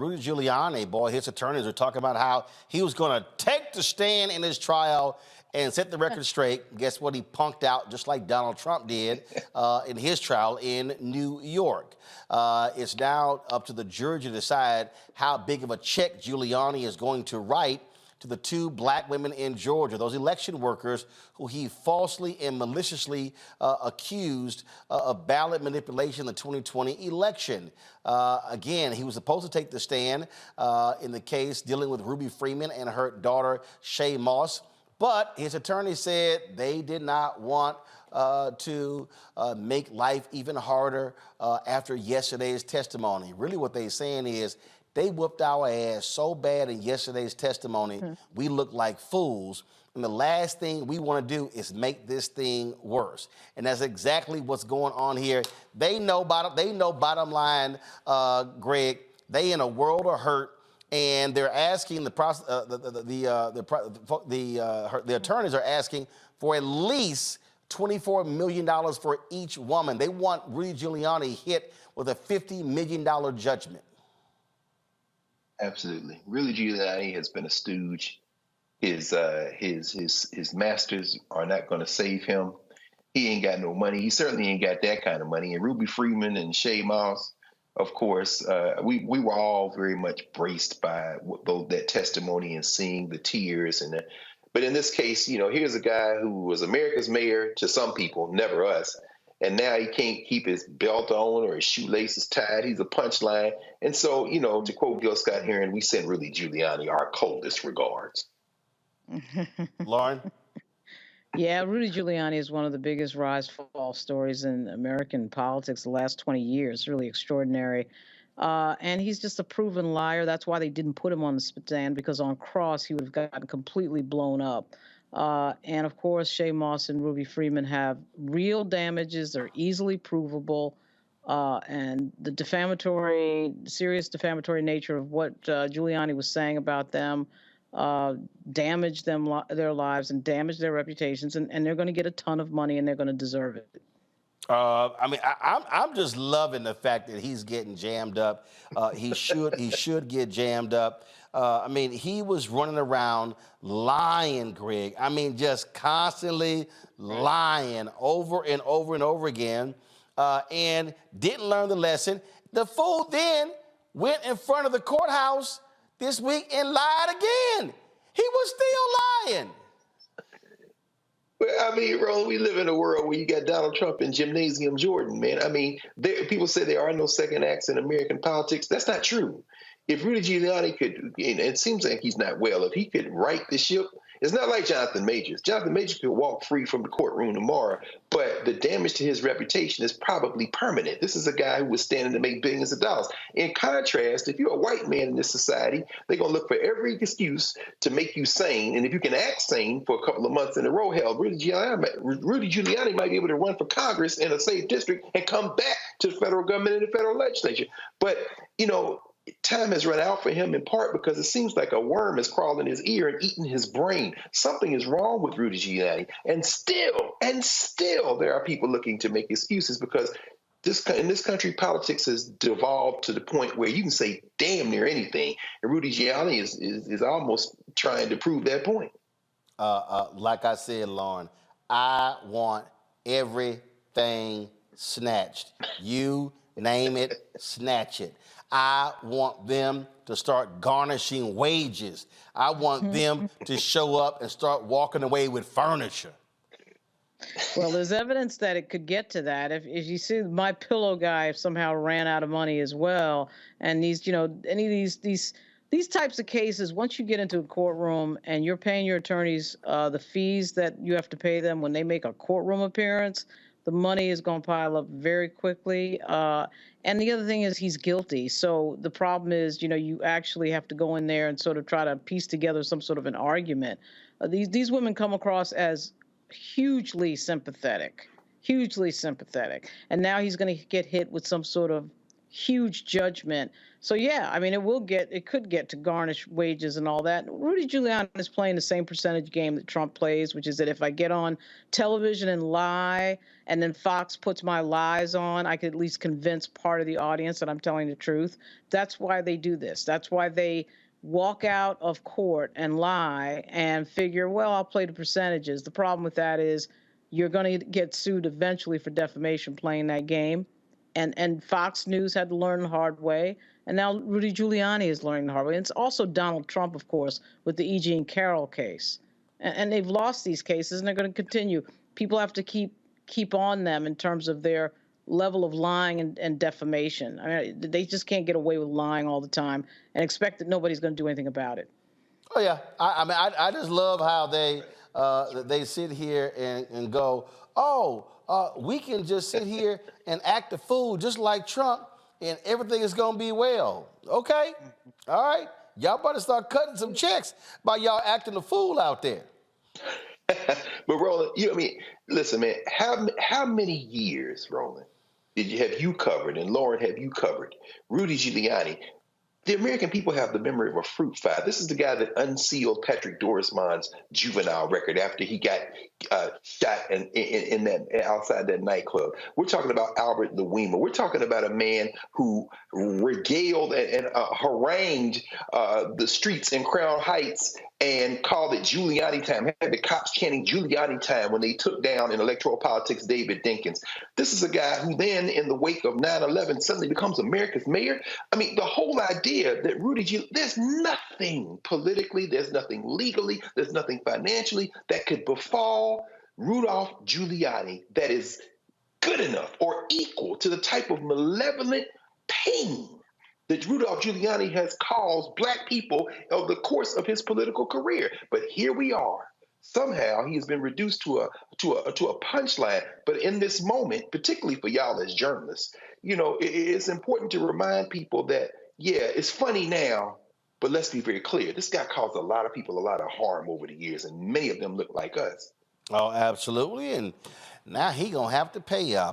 Rudy Giuliani, boy, his attorneys are talking about how he was going to take the stand in his trial and set the record straight. Guess what? He punked out just like Donald Trump did in his trial in New York. It's now up to the jury to decide how big of a check Giuliani is going to write to the two black women in Georgia, those election workers who he falsely and maliciously accused of ballot manipulation in the 2020 election. Again, he was supposed to take the stand in the case dealing with Ruby Freeman and her daughter, Shaye Moss, but his attorney said they did not want to make life even harder after yesterday's testimony. Really what they're saying is, they whooped our ass so bad in yesterday's testimony, we look like fools. And the last thing we want to do is make this thing worse. And that's exactly what's going on here. They know bottom line, Greg, they in a world of hurt, and they're asking the attorneys are asking for at least $24 million for each woman. They want Rudy Giuliani hit with a $50 million judgment. Absolutely. Rudy Giuliani has been a stooge. His masters are not going to save him. He ain't got no money. He certainly ain't got that kind of money. And Ruby Freeman and Shaye Moss, of course, we were all very much braced by that testimony and seeing the tears. But in this case, here's a guy who was America's mayor to some people, never us. And now he can't keep his belt on or his shoelaces tied. He's a punchline. And so, to quote Gil Scott-Heron, we send Rudy Giuliani our coldest regards. Lauren? Yeah, Rudy Giuliani is one of the biggest rise-fall stories in American politics the last 20 years. Really extraordinary. And he's just a proven liar. That's why they didn't put him on the stand, because on cross he would have gotten completely blown up. And of course, Shaye Moss and Ruby Freeman have real damages. They're easily provable. And the serious defamatory nature of what Giuliani was saying about them damaged their lives and damaged their reputations. And they're going to get a ton of money, and they're going to deserve it. I'm just loving the fact that he's getting jammed up. He should get jammed up. He was running around lying, Greg. Just constantly lying over and over and over again, and didn't learn the lesson. The fool then went in front of the courthouse this week and lied again. He was still lying. Well, Roland, we live in a world where you got Donald Trump and Gymnasium Jordan, man. People say there are no second acts in American politics. That's not true. If Rudy Giuliani could, and it seems like he's not well, if he could right the ship, it's not like Jonathan Majors. Jonathan Majors could walk free from the courtroom tomorrow, but the damage to his reputation is probably permanent. This is a guy who was standing to make billions of dollars. In contrast, if you're a white man in this society, they're going to look for every excuse to make you sane. And if you can act sane for a couple of months in a row, hell, Rudy Giuliani might be able to run for Congress in a safe district and come back to the federal government and the federal legislature. But, time has run out for him, in part because it seems like a worm is crawling his ear and eating his brain. Something is wrong with Rudy Giuliani. And still, there are people looking to make excuses, because in this country, politics has devolved to the point where you can say damn near anything. And Rudy Giuliani is almost trying to prove that point. Like I said, Lauren, I want everything snatched. You name it, snatch it. I want them to start garnishing wages. I want them to show up and start walking away with furniture. Well, there's evidence that it could get to that. If you see My Pillow guy somehow ran out of money as well, and any of these types of cases, once you get into a courtroom and you're paying your attorneys the fees that you have to pay them when they make a courtroom appearance, the money is going to pile up very quickly. And the other thing is, he's guilty. So the problem is, you actually have to go in there and sort of try to piece together some sort of an argument. These women come across as hugely sympathetic. And now he's going to get hit with some sort of huge judgment. So yeah, I mean, it could get to garnish wages and all that. Rudy Giuliani is playing the same percentage game that Trump plays, which is that if I get on television and lie, and then Fox puts my lies on, I could at least convince part of the audience that I'm telling the truth. That's why they do this. That's why they walk out of court and lie and figure, well, I'll play the percentages. The problem with that is you're going to get sued eventually for defamation playing that game. And Fox News had to learn the hard way. And now Rudy Giuliani is learning the hard way. And it's also Donald Trump, of course, with the E. Jean Carroll case. And they've lost these cases, and they're going to continue. People have to keep on them in terms of their level of lying and defamation. I mean, they just can't get away with lying all the time and expect that nobody's going to do anything about it. Oh yeah, I mean, I just love how they sit here and go, oh, we can just sit here and act a fool just like Trump, and everything is gonna be well. Okay, all right, y'all better start cutting some checks by y'all acting a fool out there. But Roland, listen, man, how many years, Roland, have you covered, and Lauren, have you covered Rudy Giuliani? The American people have the memory of a fruit fly. This is the guy that unsealed Patrick Dorismond's juvenile record after he got shot in that outside that nightclub. We're talking about Albert the Weemer. We're talking about a man who regaled and harangued the streets in Crown Heights and called it Giuliani time, had the cops chanting Giuliani time when they took down in electoral politics David Dinkins. This is a guy who then, in the wake of 9/11, suddenly becomes America's mayor. I mean, the whole idea that there's nothing politically, there's nothing legally, there's nothing financially that could befall Rudolph Giuliani that is good enough or equal to the type of malevolent pain that Rudolph Giuliani has caused Black people over the course of his political career. But here we are. Somehow he has been reduced to a punchline. But in this moment, particularly for y'all as journalists, it's important to remind people that, yeah, it's funny now, but let's be very clear. This guy caused a lot of people a lot of harm over the years, and many of them look like us. Oh, absolutely, and now he gonna have to pay up.